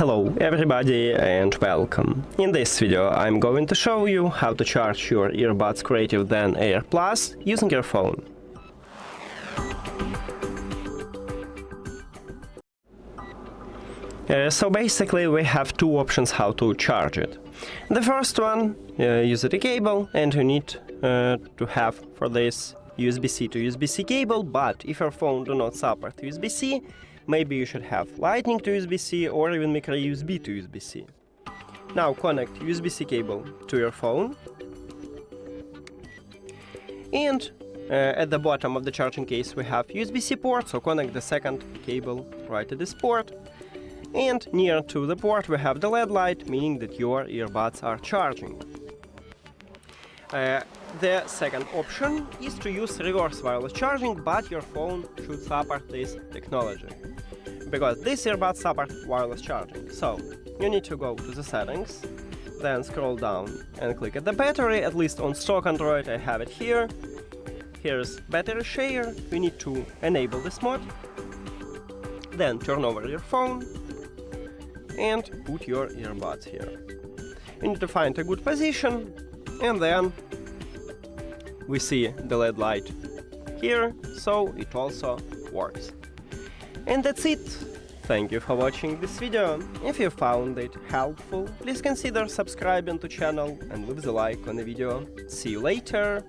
Hello everybody and welcome. In this video I'm going to show you how to charge your earbuds CREATIVE Zen Air Plus using your phone. So basically we have two options how to charge it. The first one, use a cable, and you need to have for this USB-C to USB-C cable, but if your phone do not support USB-C, maybe you should have Lightning to USB-C or even micro USB to USB-C. Now connect USB-C cable to your phone, and at the bottom of the charging case we have USB-C port, so connect the second cable right to this port. And near to the port we have the LED light, meaning that your earbuds are charging. The second option is to use reverse wireless charging, but your phone should support this technology, because this earbud support wireless charging. So you need to go to the settings, then scroll down and click at the battery. At least on stock Android I have it here. Here's battery share. You need to enable this mode, then turn over your phone and put your earbuds here. You need to find a good position, and then we see the LED light here, so it also works. And that's it. Thank you for watching this video. If you found it helpful, please consider subscribing to channel and leave the like on the video. See you later!